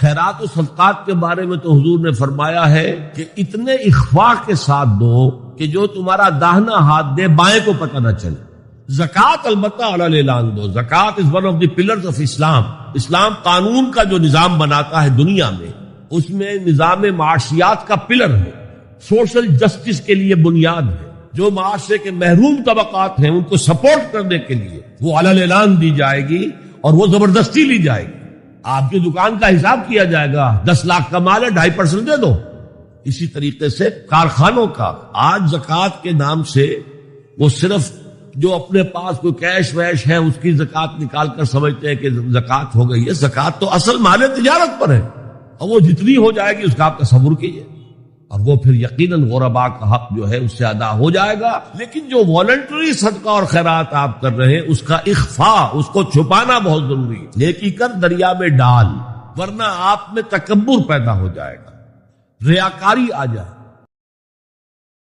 خیرات و صدقات کے بارے میں تو حضور نے فرمایا ہے کہ اتنے اخفاء کے ساتھ دو کہ جو تمہارا داہنا ہاتھ دے بائیں کو پتہ نہ چلے. زکوٰۃ البتہ علی الاعلان دو. زکوٰۃ is one of the pillars of Islam. اسلام قانون کا جو نظام بناتا ہے دنیا میں، اس میں نظام معاشیات کا پلر ہے، سوشل جسٹس کے لیے بنیاد ہے. جو معاشرے کے محروم طبقات ہیں ان کو سپورٹ کرنے کے لیے وہ علی الاعلان دی جائے گی اور وہ زبردستی لی جائے گی. آپ کی دکان کا حساب کیا جائے گا، 10 لاکھ کا مال ہے 2.5% دے دو. اسی طریقے سے کارخانوں کا آج زکوٰۃ کے نام سے وہ صرف جو اپنے پاس کوئی کیش ویش ہے اس کی زکوٰۃ نکال کر سمجھتے ہیں کہ زکوٰۃ ہو گئی ہے. زکوٰۃ تو اصل مال تجارت پر ہے اور وہ جتنی ہو جائے گی اس کا آپ تصور کیجئے، اور وہ پھر یقیناً غرباء کا حق جو ہے اس سے ادا ہو جائے گا. لیکن جو والنٹری صدقہ اور خیرات آپ کر رہے ہیں اس کا اخفاء، اس کو چھپانا بہت ضروری ہے. نیکی کر دریا میں ڈال، ورنہ آپ میں تکبر پیدا ہو جائے گا، ریاکاری آ جائے.